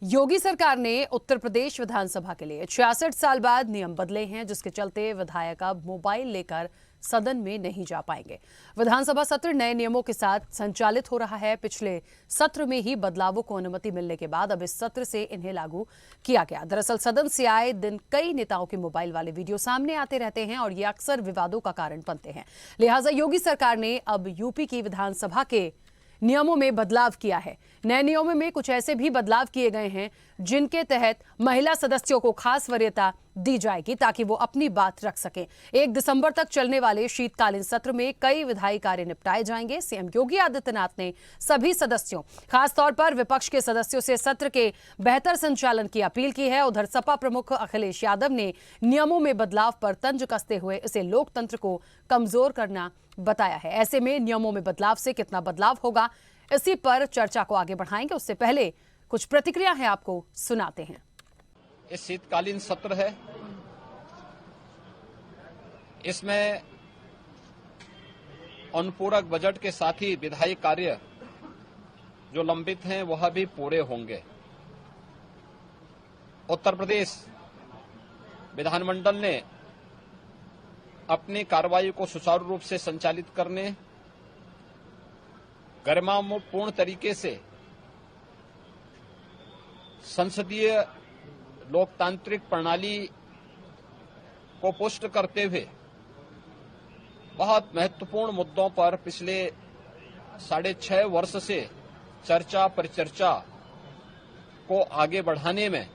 योगी सरकार ने उत्तर प्रदेश विधानसभा के लिए 66 साल बाद नियम बदले हैं, जिसके चलते विधायक अब मोबाइल लेकर सदन में नहीं जा पाएंगे। विधानसभा सत्र नए नियमों के साथ संचालित हो रहा है। पिछले सत्र में ही बदलावों को अनुमति मिलने के बाद अब इस सत्र से इन्हें लागू किया गया। दरअसल सदन से आए दिन कई नेताओं के मोबाइल वाले वीडियो सामने आते रहते हैं और ये अक्सर विवादों का कारण बनते हैं। लिहाजा योगी सरकार ने अब यूपी की विधानसभा के नियमों में बदलाव किया है। नए नियमों में कुछ ऐसे भी बदलाव किए गए हैं जिनके तहत महिला सदस्यों को खास वरीयता दी जाएगी ताकि वो अपनी बात रख सकें। 1 दिसंबर तक चलने वाले शीतकालीन सत्र में कई विधायी कार्य निपटाए जाएंगे। सीएम योगी आदित्यनाथ ने सभी सदस्यों, खासतौर पर विपक्ष के सदस्यों से सत्र के बेहतर संचालन की अपील की है। उधर सपा प्रमुख अखिलेश यादव ने नियमों में बदलाव पर तंज कसते हुए इसे लोकतंत्र को कमजोर करना बताया है। ऐसे में नियमों में बदलाव से कितना बदलाव होगा, इसी पर चर्चा को आगे बढ़ाएंगे। उससे पहले कुछ प्रतिक्रिया है, आपको सुनाते हैं। इस शीतकालीन सत्र है, इसमें अनुपूरक बजट के साथ ही विधायी कार्य जो लंबित हैं वह भी पूरे होंगे। उत्तर प्रदेश विधानमंडल ने अपनी कार्रवाई को सुचारू रूप से संचालित करने, गरिमापूर्ण तरीके से संसदीय लोकतांत्रिक प्रणाली को पुष्ट करते हुए बहुत महत्वपूर्ण मुद्दों पर पिछले 6.5 वर्ष से चर्चा परिचर्चा को आगे बढ़ाने में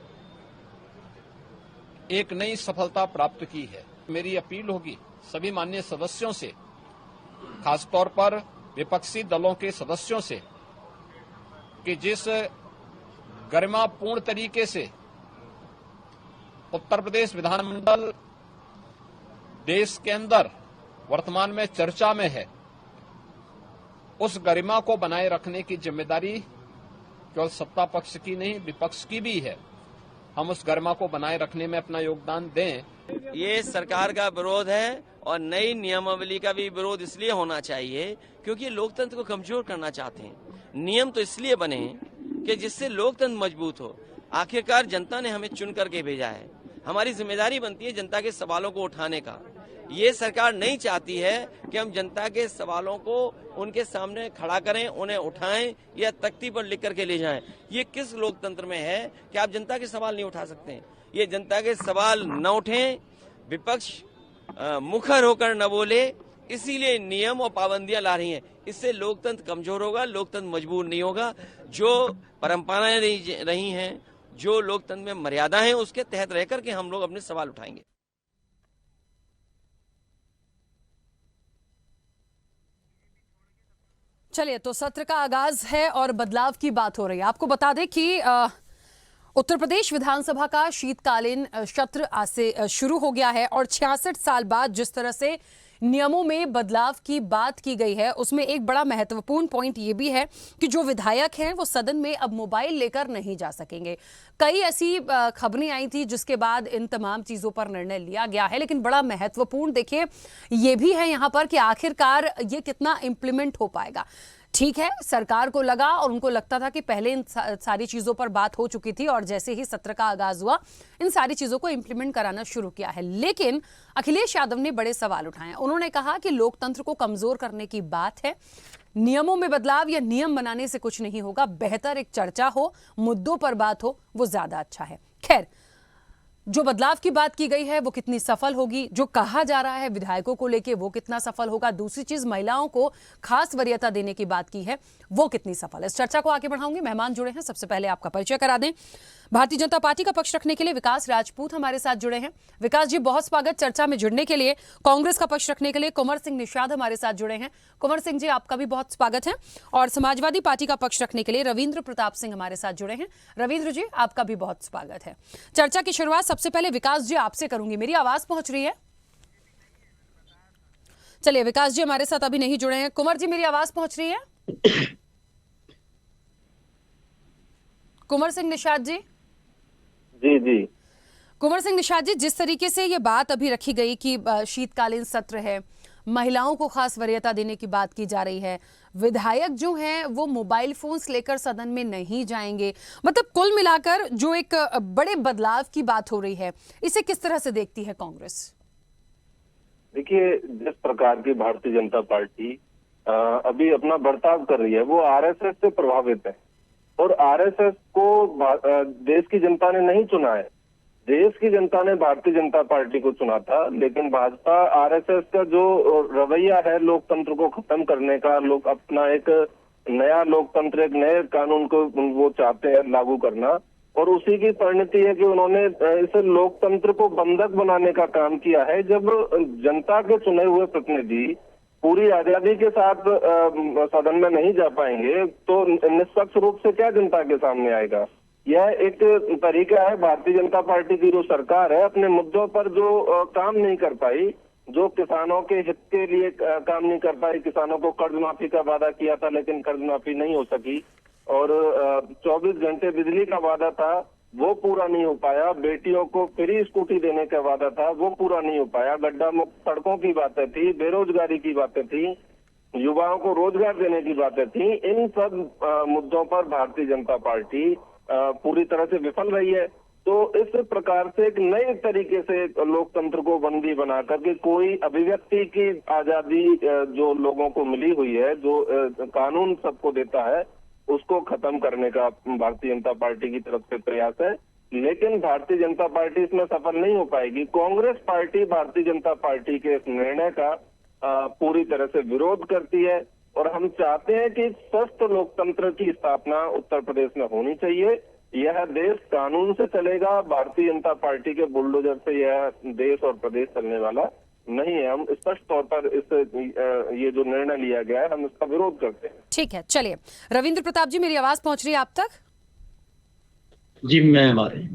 एक नई सफलता प्राप्त की है। मेरी अपील होगी सभी माननीय सदस्यों से, खासतौर पर विपक्षी दलों के सदस्यों से, कि जिस गरिमापूर्ण तरीके से उत्तर प्रदेश विधानमंडल देश के अंदर वर्तमान में चर्चा में है, उस गरिमा को बनाए रखने की जिम्मेदारी केवल सत्ता पक्ष की नहीं, विपक्ष की भी है। हम उस गरिमा को बनाए रखने में अपना योगदान दें। ये सरकार का विरोध है और नई नियमावली का भी विरोध इसलिए होना चाहिए क्योंकि लोकतंत्र को कमजोर करना चाहते हैं। नियम तो इसलिए बने कि जिससे लोकतंत्र मजबूत हो। आखिरकार जनता ने हमें चुन करके भेजा है, हमारी जिम्मेदारी बनती है जनता के सवालों को उठाने का। ये सरकार नहीं चाहती है कि हम जनता के सवालों को उनके सामने खड़ा करें, उन्हें उठाएं या तख्ती पर लिख करके ले जाएं। ये किस लोकतंत्र में है कि आप जनता के सवाल नहीं उठा सकते हैं? ये जनता के सवाल न उठें, विपक्ष मुखर होकर न बोले, इसीलिए नियम और पाबंदियां ला रही हैं। इससे लोकतंत्र कमजोर होगा, लोकतंत्र मजबूत नहीं होगा। जो परंपराएं रही हैं, जो लोकतंत्र में मर्यादा है, उसके तहत रह करके हम लोग अपने सवाल उठाएंगे। चलिए, तो सत्र का आगाज है और बदलाव की बात हो रही है। आपको बता दें कि उत्तर प्रदेश विधानसभा का शीतकालीन सत्र आज से शुरू हो गया है और 66 साल बाद जिस तरह से नियमों में बदलाव की बात की गई है, उसमें एक बड़ा महत्वपूर्ण पॉइंट ये भी है कि जो विधायक हैं वो सदन में अब मोबाइल लेकर नहीं जा सकेंगे। कई ऐसी खबरें आई थी जिसके बाद इन तमाम चीज़ों पर निर्णय लिया गया है, लेकिन बड़ा महत्वपूर्ण देखिए ये भी है यहाँ पर कि आखिरकार ये कितना इम्प्लीमेंट हो पाएगा। ठीक है, सरकार को लगा और उनको लगता था कि पहले इन सारी चीज़ों पर बात हो चुकी थी और जैसे ही सत्र का आगाज हुआ इन सारी चीज़ों को इंप्लीमेंट कराना शुरू किया है। लेकिन अखिलेश यादव ने बड़े सवाल उठाए। उन्होंने कहा कि लोकतंत्र को कमजोर करने की बात है, नियमों में बदलाव या नियम बनाने से कुछ नहीं होगा, बेहतर एक चर्चा हो, मुद्दों पर बात हो, वो ज्यादा अच्छा है। खैर, जो बदलाव की बात की गई है वो कितनी सफल होगी, जो कहा जा रहा है विधायकों को लेके वो कितना सफल होगा, दूसरी चीज महिलाओं को खास वरीयता देने की बात की है वो कितनी सफल है, इस चर्चा को आगे बढ़ाऊंगे। मेहमान जुड़े हैं, सबसे पहले आपका परिचय करा दें। भारतीय जनता पार्टी का पक्ष रखने के लिए विकास राजपूत हमारे साथ जुड़े हैं। विकास जी, बहुत स्वागत चर्चा में जुड़ने के लिए। कांग्रेस का पक्ष रखने के लिए कुंवर सिंह निषाद हमारे साथ जुड़े हैं। कुंवर सिंह जी, आपका भी बहुत स्वागत है। और समाजवादी पार्टी का पक्ष रखने के लिए रविंद्र प्रताप सिंह हमारे साथ जुड़े हैं। रविंद्र जी, आपका भी बहुत स्वागत है। चर्चा की शुरुआत सबसे पहले विकास जी आपसे करूंगी। मेरी आवाज पहुंच रही है? चलिए, विकास जी हमारे साथ अभी नहीं जुड़े हैं। कुंवर जी, मेरी आवाज पहुंच रही है? कुंवर सिंह निषाद जी? जी जी। कुंवर सिंह निषाद जी, जिस तरीके से ये बात अभी रखी गई कि शीतकालीन सत्र है, महिलाओं को खास वरीयता देने की बात की जा रही है, विधायक जो हैं वो मोबाइल फोन्स लेकर सदन में नहीं जाएंगे। मतलब कुल मिलाकर जो एक बड़े बदलाव की बात हो रही है, इसे किस तरह से देखती है कांग्रेस? देखिए, जिस प्रकार की भारतीय जनता पार्टी अभी अपना बर्ताव कर रही है वो आरएसएस से प्रभावित है। और आरएसएस को देश की जनता ने नहीं चुना है, देश की जनता ने भारतीय जनता पार्टी को चुना था। लेकिन भाजपा आरएसएस का जो रवैया है लोकतंत्र को खत्म करने का, लोग अपना एक नया लोकतंत्र, एक नए कानून को वो चाहते हैं लागू करना, और उसी की परिणति है कि उन्होंने इस लोकतंत्र को बंधक बनाने का काम किया है। जब जनता के चुने हुए प्रतिनिधि पूरी आजादी के साथ सदन में नहीं जा पाएंगे तो निष्पक्ष रूप से क्या जनता के सामने आएगा? यह एक तरीका है भारतीय जनता पार्टी की जो सरकार है अपने मुद्दों पर जो काम नहीं कर पाई, जो किसानों के हित के लिए काम नहीं कर पाई। किसानों को कर्ज माफी का वादा किया था लेकिन कर्ज माफी नहीं हो सकी, और 24 घंटे बिजली का वादा था वो पूरा नहीं हो पाया। बेटियों को फ्री स्कूटी देने का वादा था वो पूरा नहीं हो पाया। गड्ढा मुक्त सड़कों की बातें थी, बेरोजगारी की बातें थी, युवाओं को रोजगार देने की बातें थी। इन सब मुद्दों पर भारतीय जनता पार्टी पूरी तरह से विफल रही है। तो इस प्रकार से एक नए तरीके से लोकतंत्र को बंदी बना करके कोई अभिव्यक्ति की आजादी जो लोगों को मिली हुई है, जो कानून सबको देता है, उसको खत्म करने का भारतीय जनता पार्टी की तरफ से प्रयास है। लेकिन भारतीय जनता पार्टी इसमें सफल नहीं हो पाएगी। कांग्रेस पार्टी भारतीय जनता पार्टी के इस निर्णय का पूरी तरह से विरोध करती है, और हम चाहते हैं कि स्वस्थ लोकतंत्र की स्थापना उत्तर प्रदेश में होनी चाहिए। यह देश कानून से चलेगा, भारतीय जनता पार्टी के बुलडोजर से यह देश और प्रदेश चलने वाला नहीं है। हम स्पष्ट तौर पर ये जो निर्णय लिया गया है हम इसका विरोध करते हैं। ठीक है, चलिए रविंद्र प्रताप जी, मेरी आवाज पहुंच रही है आप तक? जी, मैं हमारे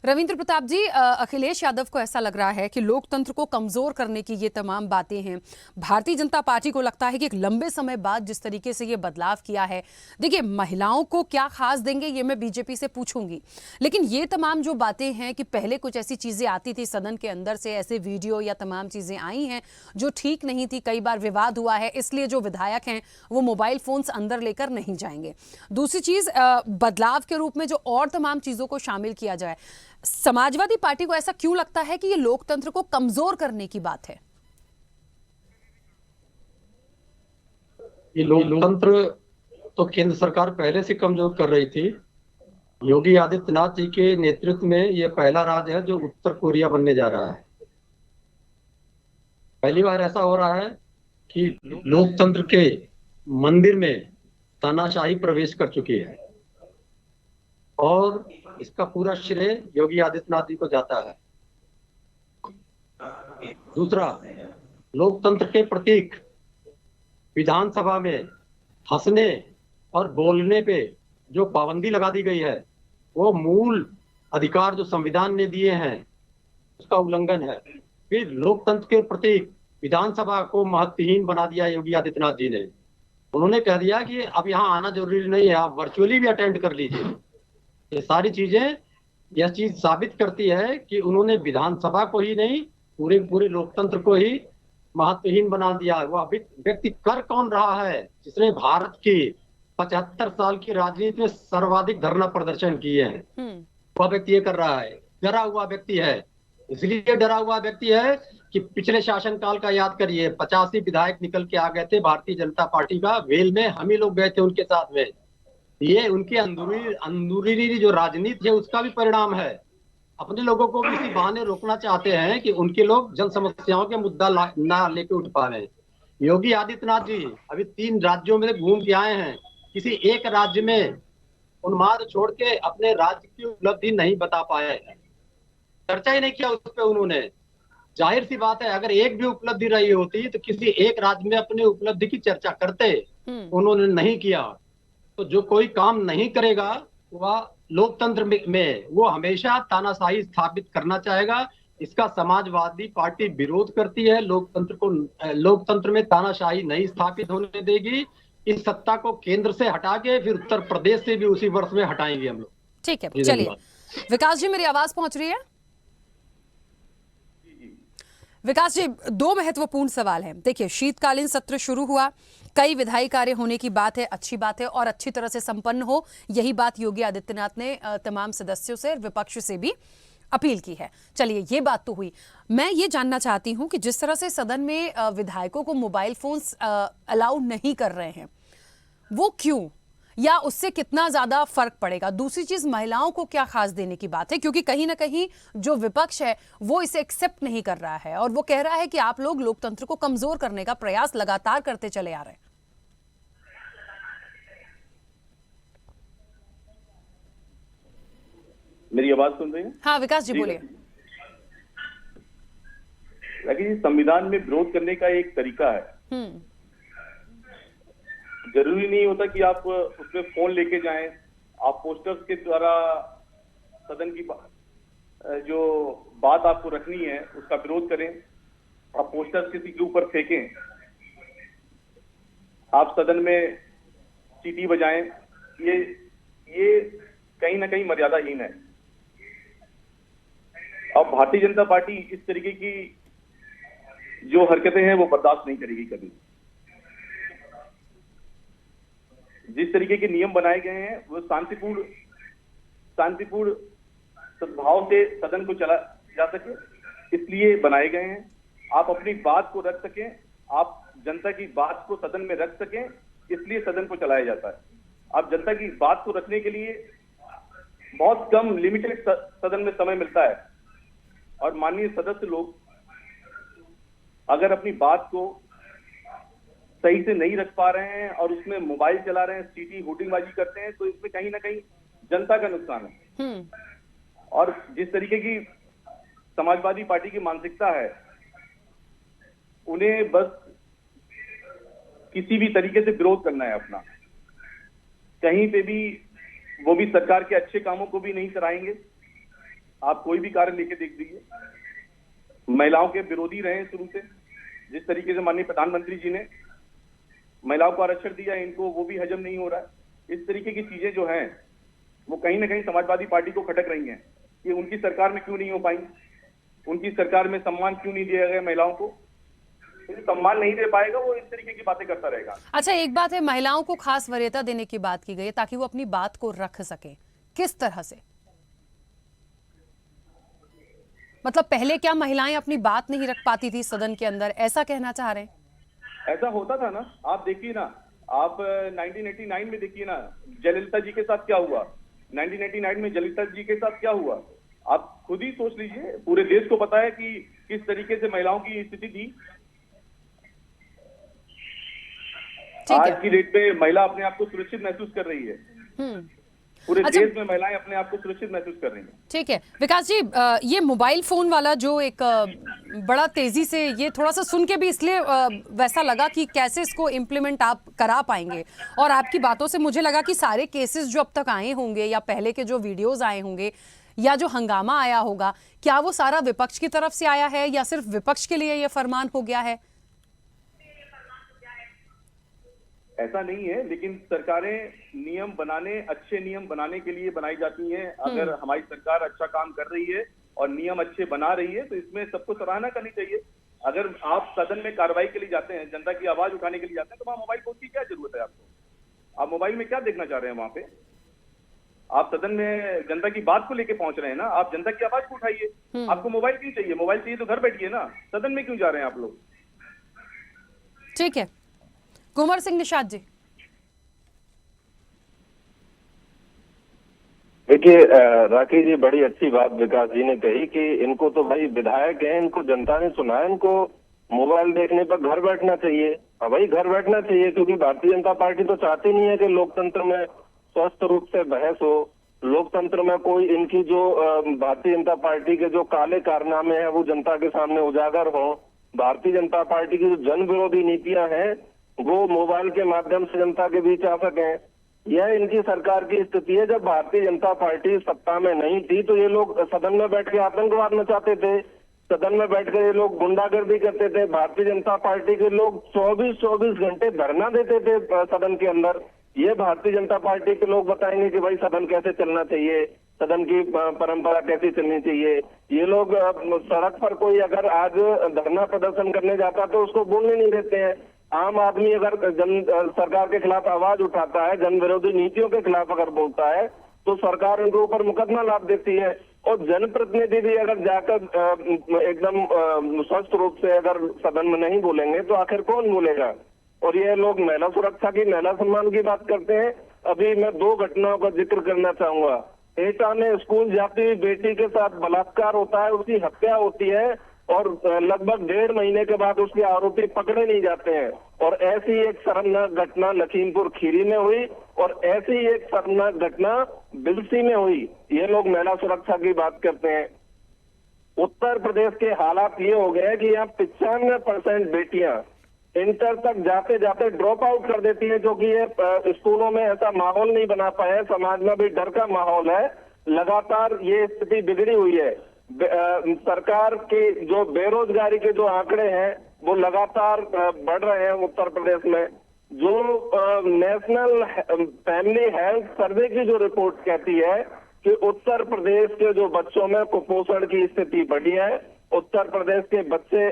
रविंद्र प्रताप जी, अखिलेश यादव को ऐसा लग रहा है कि लोकतंत्र को कमजोर करने की ये तमाम बातें हैं। भारतीय जनता पार्टी को लगता है कि एक लंबे समय बाद जिस तरीके से ये बदलाव किया है, देखिए महिलाओं को क्या खास देंगे ये मैं बीजेपी से पूछूंगी, लेकिन ये तमाम जो बातें हैं कि पहले कुछ ऐसी चीजें आती थी सदन के अंदर से, ऐसे वीडियो या तमाम चीजें आई हैं जो ठीक नहीं थी, कई बार विवाद हुआ है, इसलिए जो विधायक हैं वो मोबाइल फोन्स अंदर लेकर नहीं जाएंगे। दूसरी चीज, बदलाव के रूप में जो और तमाम चीजों को शामिल किया जाए, समाजवादी पार्टी को ऐसा क्यों लगता है कि ये लोकतंत्र को कमजोर करने की बात है? ये लोकतंत्र तो केंद्र सरकार पहले से कमजोर कर रही थी। योगी आदित्यनाथ जी के नेतृत्व में ये पहला राज्य है जो उत्तर कोरिया बनने जा रहा है। पहली बार ऐसा हो रहा है कि लोकतंत्र के मंदिर में तानाशाही प्रवेश कर चुकी है, और इसका पूरा श्रेय योगी आदित्यनाथ जी को जाता है। दूसरा, लोकतंत्र के प्रतीक विधानसभा में हंसने और बोलने पे जो पाबंदी लगा दी गई है, वो मूल अधिकार जो संविधान ने दिए हैं उसका उल्लंघन है। फिर लोकतंत्र के प्रतीक विधानसभा को महत्वहीन बना दिया योगी आदित्यनाथ जी ने। उन्होंने कह दिया कि अब यहाँ आना जरूरी नहीं है, आप वर्चुअली भी अटेंड कर लीजिए। ये सारी चीजें यह चीज साबित करती है कि उन्होंने विधानसभा को ही नहीं, पूरे लोकतंत्र को ही महत्वहीन बना दिया। वह व्यक्ति कर कौन रहा है जिसने भारत की 75 साल की राजनीति में सर्वाधिक धरना प्रदर्शन किए हैं? वह व्यक्ति ये कर रहा है, डरा हुआ व्यक्ति है। इसलिए डरा हुआ व्यक्ति है कि पिछले शासनकाल का याद करिए, 85 विधायक निकल के आ गए थे भारतीय जनता पार्टी का, वेल में हम ही लोग गए थे उनके साथ में। ये उनकी अंदरूनी जो राजनीति है उसका भी परिणाम है। अपने लोगों को किसी बहाने रोकना चाहते हैं कि उनके लोग जन समस्याओं के मुद्दा ना लेके उठ पा रहे। योगी आदित्यनाथ जी अभी 3 राज्यों में घूम के आए हैं, किसी एक राज्य में उन्माद छोड़ के अपने राज्य की उपलब्धि नहीं बता पाए, चर्चा ही नहीं किया उस पर उन्होंने। जाहिर सी बात है, अगर एक भी उपलब्धि रही होती तो किसी एक राज्य में अपने उपलब्धि की चर्चा करते, उन्होंने नहीं किया। तो जो कोई काम नहीं करेगा वह लोकतंत्र में वो हमेशा तानाशाही स्थापित करना चाहेगा। इसका समाजवादी पार्टी विरोध करती है। लोकतंत्र में तानाशाही नहीं स्थापित होने देगी। इस सत्ता को केंद्र से हटा के फिर उत्तर प्रदेश से भी उसी वर्ष में हटाएंगे हम लोग। ठीक है, चलिए विकास जी, मेरी आवाज पहुंच रही है? विकास जी, दो महत्वपूर्ण सवाल हैं। देखिए, शीतकालीन सत्र शुरू हुआ, कई विधायी कार्य होने की बात है, अच्छी बात है, और अच्छी तरह से संपन्न हो, यही बात योगी आदित्यनाथ ने तमाम सदस्यों से, विपक्ष से भी अपील की है। चलिए, ये बात तो हुई। मैं ये जानना चाहती हूं कि जिस तरह से सदन में विधायकों को मोबाइल फोन्स अलाउ नहीं कर रहे हैं, वो क्यों, या उससे कितना ज्यादा फर्क पड़ेगा? दूसरी चीज, महिलाओं को क्या खास देने की बात है? क्योंकि कहीं ना कहीं जो विपक्ष है वो इसे एक्सेप्ट नहीं कर रहा है, और वो कह रहा है कि आप लोग लोकतंत्र को कमजोर करने का प्रयास लगातार करते चले आ रहे हैं। मेरी आवाज सुन रही है? हाँ विकास जी, बोलिए। देखिए, संविधान में विरोध करने का एक तरीका है। जरूरी नहीं होता कि आप उसमें फोन लेके जाएं। आप पोस्टर्स के द्वारा सदन की जो बात आपको रखनी है उसका विरोध करें। आप पोस्टर्स किसी के ऊपर फेंकें, आप सदन में सीटी बजाएं, ये कहीं ना कहीं मर्यादाहीन है। अब भारतीय जनता पार्टी इस तरीके की जो हरकतें हैं वो बर्दाश्त नहीं करेगी कभी। जिस तरीके के नियम बनाए गए हैं वो शांतिपूर्ण सद्भाव से सदन को चला जा सके, इसलिए बनाए गए हैं। आप अपनी बात को रख सकें, आप जनता की बात को सदन में रख सकें, इसलिए सदन को चलाया जाता है। आप जनता की बात को रखने के लिए बहुत कम लिमिटेड सदन में समय मिलता है, और माननीय सदस्य लोग अगर अपनी बात को सही से नहीं रख पा रहे हैं और उसमें मोबाइल चला रहे हैं, सीटी होर्डिंगबाजी करते हैं, तो इसमें कहीं ना कहीं जनता का नुकसान है। और जिस तरीके की समाजवादी पार्टी की मानसिकता है, उन्हें बस किसी भी तरीके से विरोध करना है अपना। कहीं पे भी वो भी सरकार के अच्छे कामों को भी नहीं सराहेंगे। आप कोई भी कार्य लेके देख लीजिए, महिलाओं के विरोधी रहे शुरू से। जिस तरीके से माननीय प्रधानमंत्री जी ने महिलाओं को आरक्षण दिया, इनको वो भी हजम नहीं हो रहा है। इस तरीके की चीजें जो हैं वो कहीं ना कहीं समाजवादी पार्टी को खटक रही हैं कि उनकी सरकार में क्यों नहीं हो पाई, उनकी सरकार में सम्मान क्यों नहीं दिया गया महिलाओं को। सम्मान नहीं दे पाएगा वो, इस तरीके की बातें करता रहेगा। अच्छा, एक बात है, महिलाओं को खास वरीयता देने की बात की गई है ताकि वो अपनी बात को रख सके। किस तरह से? मतलब पहले क्या महिलाएं अपनी बात नहीं रख पाती थी सदन के अंदर, ऐसा कहना चाह रहे हैं? ऐसा होता था ना, आप देखिए ना, आप 1989 में देखिए ना, जयललिता जी के साथ क्या हुआ। 1989 में जयललिता जी के साथ क्या हुआ, आप खुद ही सोच लीजिए। पूरे देश को पता है कि किस तरीके से महिलाओं की स्थिति थी। आज की डेट में महिला अपने आप को सुरक्षित महसूस कर रही है। पूरे देश में महिलाएं अपने आप को सुरक्षित महसूस कर रही हैं। ठीक है विकास जी, ये मोबाइल फोन वाला जो एक बड़ा तेजी से, ये थोड़ा सा सुन के भी इसलिए वैसा लगा कि कैसे इसको इम्प्लीमेंट आप करा पाएंगे। और आपकी बातों से मुझे लगा कि सारे केसेस जो अब तक आए होंगे या पहले के जो वीडियोस आए होंगे या जो हंगामा आया होगा, क्या वो सारा विपक्ष की तरफ से आया है या सिर्फ विपक्ष के लिए ये फरमान हो गया है? ऐसा नहीं है, लेकिन सरकारें नियम बनाने, अच्छे नियम बनाने के लिए बनाई जाती हैं। अगर हमारी सरकार अच्छा काम कर रही है और नियम अच्छे बना रही है तो इसमें सबको सराहना करनी चाहिए। अगर आप सदन में कार्रवाई के लिए जाते हैं, जनता की आवाज उठाने के लिए जाते हैं, तो वहां मोबाइल फोन की क्या जरूरत है आपको? आप मोबाइल में क्या देखना चाह रहे हैं वहां पे? आप सदन में जनता की बात को लेके पहुंच रहे हैं ना, आप जनता की आवाज को उठाइए। आपको मोबाइल क्यों चाहिए? मोबाइल चाहिए तो घर बैठिए ना, सदन में क्यों जा रहे हैं आप लोग? ठीक है, कुंवर सिंह निषाद जी। देखिए राकेश जी, बड़ी अच्छी बात विकास जी ने कही कि इनको तो भाई विधायक हैं, इनको जनता ने चुना है, इनको मोबाइल देखने पर घर बैठना चाहिए। हाँ भाई, घर बैठना चाहिए, क्योंकि भारतीय जनता पार्टी तो चाहती नहीं है कि लोकतंत्र में स्वस्थ रूप से बहस हो। लोकतंत्र में कोई इनकी जो भारतीय जनता पार्टी के जो काले कारनामे हैं वो जनता के सामने उजागर हो। भारतीय जनता पार्टी की जो जन विरोधी नीतियां हैं वो मोबाइल के माध्यम से जनता के बीच आ सकें। यह इनकी सरकार की स्थिति है। जब भारतीय जनता पार्टी सत्ता में नहीं थी तो ये लोग सदन में बैठ के आतंकवाद मचाते थे, सदन में बैठकर ये लोग गुंडागर्दी करते थे। भारतीय जनता पार्टी के लोग 24-24 घंटे धरना देते थे सदन के अंदर। ये भारतीय जनता पार्टी के लोग बताएंगे कि भाई सदन कैसे चलना चाहिए, सदन की परंपरा कैसी चलनी चाहिए। ये लोग सड़क पर कोई अगर आज धरना प्रदर्शन करने जाता तो उसको बोलने नहीं देते हैं। आम आदमी अगर सरकार के खिलाफ आवाज उठाता है, जन विरोधी नीतियों के खिलाफ अगर बोलता है, तो सरकार उनके ऊपर मुकदमा लाद देती है। और जनप्रतिनिधि भी अगर जाकर एकदम स्वस्थ रूप से अगर सदन में नहीं बोलेंगे तो आखिर कौन बोलेगा। और ये लोग महिला सुरक्षा की, महिला सम्मान की बात करते हैं। अभी मैं 2 घटनाओं का जिक्र करना चाहूंगा। एटा में स्कूल जाती हुई बेटी के साथ बलात्कार होता है, उसकी हत्या होती है और लगभग 1.5 महीने के बाद उसके आरोपी पकड़े नहीं जाते हैं। और ऐसी एक शर्मनाक घटना लखीमपुर खीरी में हुई और ऐसी एक शर्मनाक घटना बिलसी में हुई। ये लोग महिला सुरक्षा की बात करते हैं। उत्तर प्रदेश के हालात ये हो गए कि यहाँ 95% बेटियां इंटर तक जाते जाते ड्रॉप आउट कर देती है, जो कि ये स्कूलों में ऐसा माहौल नहीं बना पाए। समाज में भी डर का माहौल है। लगातार ये स्थिति बिगड़ी हुई है। सरकार के जो बेरोजगारी के जो आंकड़े हैं वो लगातार बढ़ रहे हैं उत्तर प्रदेश में। जो नेशनल फैमिली हेल्थ सर्वे की जो रिपोर्ट कहती है कि उत्तर प्रदेश के जो बच्चों में कुपोषण की स्थिति बढ़ी है, उत्तर प्रदेश के बच्चे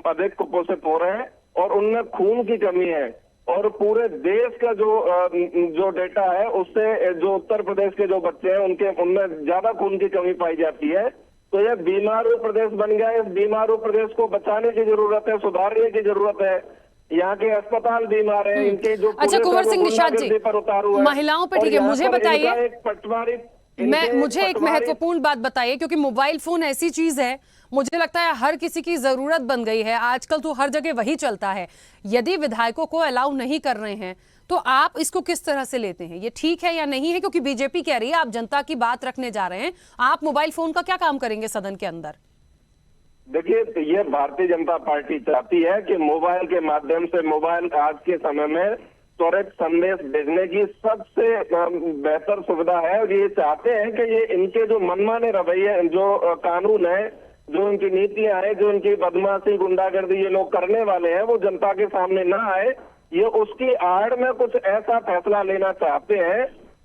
अधिक कुपोषित हो रहे हैं और उनमें खून की कमी है। और पूरे देश का जो डेटा है उससे जो उत्तर प्रदेश के जो बच्चे हैं उनमें ज्यादा खून की कमी पाई जाती है। तो यह बीमारू प्रदेश बन गया है। इस बीमारू प्रदेश को बचाने की जरूरत है, सुधारने की जरूरत है। यहाँ के अस्पताल बीमार हैं, इनके जो अच्छा कुंवर सिंह निषाद जी, पर उतारू है महिलाओं पे ठीक है, मुझे बताइए, मुझे एक पटवारी महत्वपूर्ण बात बताइए, क्योंकि मोबाइल फोन ऐसी चीज है, मुझे लगता है हर किसी की जरूरत बन गई है आजकल, तो हर जगह वही चलता है। यदि विधायकों को अलाउ नहीं कर रहे हैं तो आप इसको किस तरह से लेते हैं? ये ठीक है या नहीं है? क्योंकि बीजेपी कह रही है आप जनता की बात रखने जा रहे हैं, आप मोबाइल फोन का क्या काम करेंगे सदन के अंदर? देखिए, ये भारतीय जनता पार्टी चाहती है कि मोबाइल के माध्यम से, मोबाइल आज के समय में त्वरित संदेश भेजने की सबसे बेहतर सुविधा है। और ये चाहते हैं कि ये इनके जो मनमाने रवैये, जो कानून है, जो इनकी नीतियां हैं, जो इनकी बदमाशी गुंडागर्दी ये लोग करने वाले हैं, वो जनता के सामने ना आए। ये उसकी आड़ में कुछ ऐसा फैसला लेना चाहते हैं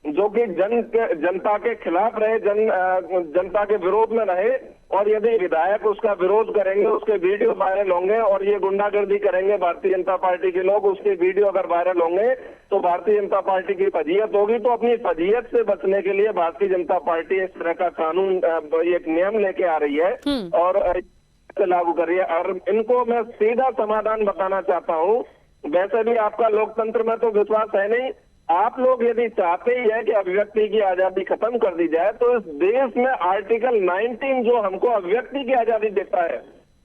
जो कि जनता के खिलाफ रहे, जनता के विरोध में रहे। और यदि विधायक उसका विरोध करेंगे, उसके वीडियो वायरल होंगे और ये गुंडागर्दी करेंगे भारतीय जनता पार्टी के लोग, उसके वीडियो अगर वायरल होंगे तो भारतीय जनता पार्टी की फजीयत होगी। तो अपनी फजीयत से बचने के लिए भारतीय जनता पार्टी इस तरह का कानून, एक नियम लेके आ रही है और लागू कर रही है। और इनको मैं सीधा समाधान बताना चाहता हूँ। वैसे भी आपका लोकतंत्र में तो विश्वास है नहीं। आप लोग यदि चाहते ही है कि अभिव्यक्ति की आजादी खत्म कर दी जाए, तो इस देश में आर्टिकल 19 जो हमको अभिव्यक्ति की आजादी देता है,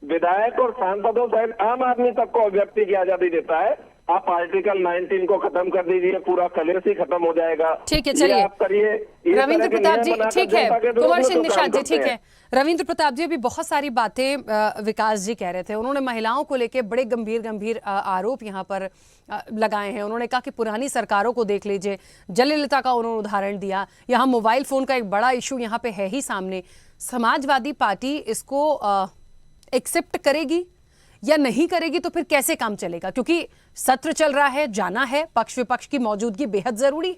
विधायक और सांसदों सहित आम आदमी तक को अभिव्यक्ति की आजादी देता है, आप आर्टिकल 19 को खत्म कर दीजिए, पूरा कलेश ही खत्म हो जाएगा। ठीक है, चलिए आप करिए। रविंद्र प्रताप जी, ठीक है, कुंवर सिंह निषाद जी, ठीक है। रविंद्र प्रताप जी, अभी बहुत सारी बातें विकास जी कह रहे थे। उन्होंने महिलाओं को लेकर बड़े गंभीर आरोप यहाँ पर लगाए हैं। उन्होंने कहा कि पुरानी सरकारों को देख लीजिए, जयललिता का उन्होंने उदाहरण दिया। यहाँ मोबाइल फोन का एक बड़ा इशू यहाँ पे है ही सामने। समाजवादी पार्टी इसको एक्सेप्ट करेगी या नहीं करेगी, तो फिर कैसे काम चलेगा? क्योंकि सत्र चल रहा है, जाना है, पक्ष विपक्ष की मौजूदगी बेहद जरूरी।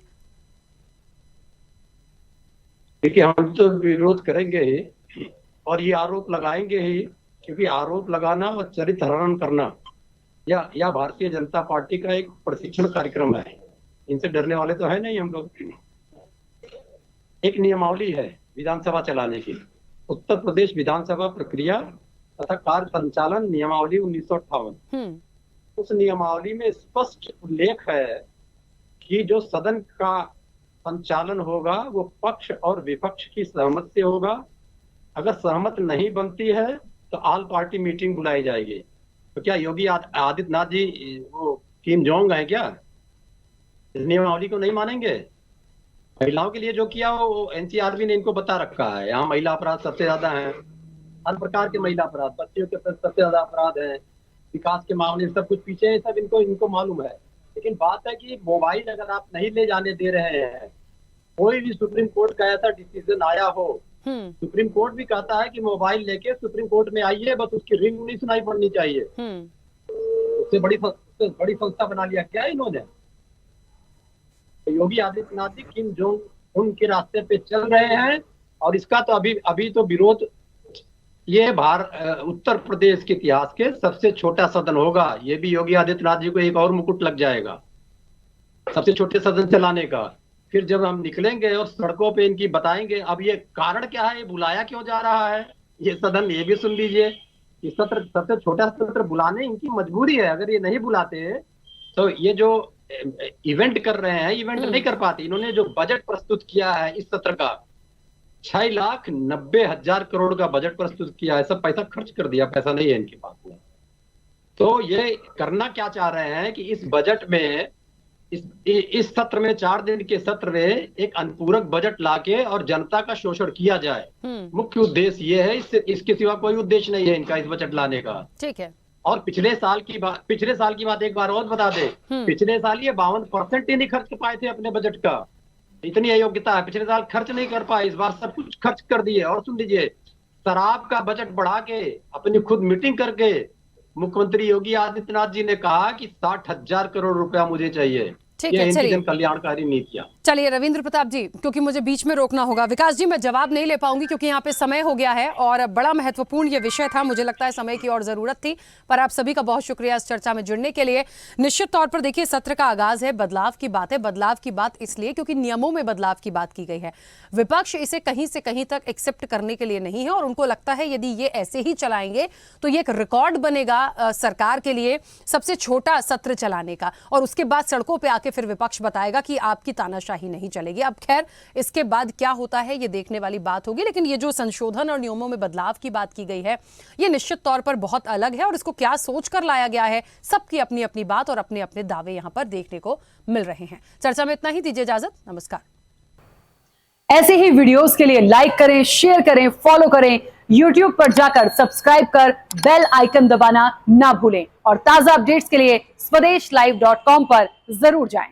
देखिए, हम तो विरोध करेंगे ही और ये आरोप लगाएंगे ही, क्योंकि आरोप लगाना और चरित्र हनन करना या भारतीय जनता पार्टी का एक प्रशिक्षण कार्यक्रम है। इनसे डरने वाले तो है नहीं हम लोग। एक नियमावली है विधानसभा चलाने की, उत्तर प्रदेश विधानसभा प्रक्रिया तथा कार्य संचालन नियमावली 1958। उस नियमावली में स्पष्ट उल्लेख है कि जो सदन का संचालन होगा वो पक्ष और विपक्ष की सहमति से होगा। अगर सहमत नहीं बनती है तो ऑल पार्टी मीटिंग बुलाई जाएगी। तो क्या योगी आदित्यनाथ जी वो किम जोंग है क्या? इस नियमावली को नहीं मानेंगे? महिलाओं के लिए जो किया वो एनसीआरबी ने इनको बता रखा है। यहाँ महिला अपराध सबसे ज्यादा है, हर प्रकार के महिला अपराध, बच्चियों के प्रति सबसे ज्यादा अपराध है, विकास के मामले सब कुछ पीछे है, सब इनको मालूम है। लेकिन बात है कि मोबाइल अगर आप नहीं ले जाने दे रहे हैं, कोई भी सुप्रीम कोर्ट का ऐसा डिसीजन आया हो, सुप्रीम कोर्ट भी कहता है कि मोबाइल लेके सुप्रीम कोर्ट में आइए, बस उसकी रिंग नहीं सुनाई पड़नी चाहिए। उससे बड़ी संस्था बना लिया क्या इन्होंने? तो Yogi Adityanath ji Kim Jong Un के रास्ते पे चल रहे हैं और इसका तो अभी तो विरोध, ये उत्तर प्रदेश के इतिहास के सबसे छोटा सदन होगा। ये भी योगी आदित्यनाथ जी को एक और मुकुट लग जाएगा सबसे छोटे सदन चलाने का। फिर जब हम निकलेंगे और सड़कों पे इनकी बताएंगे, अब ये कारण क्या है, ये बुलाया क्यों जा रहा है ये सदन, ये भी सुन लीजिए। ये सत्र, सबसे छोटा सत्र बुलाने इनकी मजबूरी है। अगर ये नहीं बुलाते तो ये जो इवेंट कर रहे हैं, इवेंट नहीं कर पाते। इन्होंने जो बजट प्रस्तुत किया है इस सत्र का, 6,90,000 करोड़ का बजट प्रस्तुत किया है। सब पैसा खर्च कर दिया, पैसा नहीं है इनके पास में। तो ये करना क्या चाह रहे हैं कि इस बजट में, इस सत्र में, 4 दिन के सत्र में एक अनुपूरक बजट लाके और जनता का शोषण किया जाए। मुख्य उद्देश्य ये है, इसके सिवा कोई उद्देश्य नहीं है इनका इस बजट लाने का। ठीक है। और पिछले साल की बात एक बार और बता दे। पिछले साल ये 52% ही नहीं खर्च कर पाए थे अपने बजट का। इतनी अयोग्यता है, पिछले साल खर्च नहीं कर पाए, इस बार सब कुछ खर्च कर दिए। और सुन लीजिए, शराब का बजट बढ़ा के अपनी खुद मीटिंग करके मुख्यमंत्री योगी आदित्यनाथ जी ने कहा कि 60,000 करोड़ रुपया मुझे चाहिए। ठीक है, चलिए। जन कल्याणकारी नीतियां। चलिए रविंद्र प्रताप जी, क्योंकि मुझे बीच में रोकना होगा। विकास जी, मैं जवाब नहीं ले पाऊंगी क्योंकि यहाँ पे समय हो गया है और बड़ा महत्वपूर्ण ये विषय था। मुझे लगता है समय की और जरूरत थी, पर आप सभी का बहुत शुक्रिया इस चर्चा में जुड़ने के लिए। निश्चित तौर पर देखिए, सत्र का आगाज है, बदलाव की बात है। बदलाव की बात इसलिए क्योंकि नियमों में बदलाव की बात की गई है। विपक्ष इसे कहीं से कहीं तक एक्सेप्ट करने के लिए नहीं है और उनको लगता है यदि ये ऐसे ही चलाएंगे तो ये एक रिकॉर्ड बनेगा सरकार के लिए सबसे छोटा सत्र चलाने का, और उसके बाद सड़कों पर आके फिर विपक्ष बताएगा कि आपकी तानाशाही नहीं चलेगी। अब खैर, इसके बाद क्या होता है ये देखने वाली बात होगी, लेकिन ये जो संशोधन और नियमों में बदलाव की बात की गई है, ये निश्चित तौर पर बहुत अलग है और इसको क्या सोचकर लाया गया है, सबकी अपनी अपनी बात और अपने अपने दावे यहां पर देखने को मिल रहे हैं। चर्चा में इतना ही, दीजिए इजाजत, नमस्कार। ऐसे ही वीडियोस के लिए लाइक करें, शेयर करें, फॉलो करें, YouTube पर जाकर सब्सक्राइब कर बेल आइकन दबाना ना भूलें और ताजा अपडेट्स के लिए स्वदेशलाइव.com पर जरूर जाएं।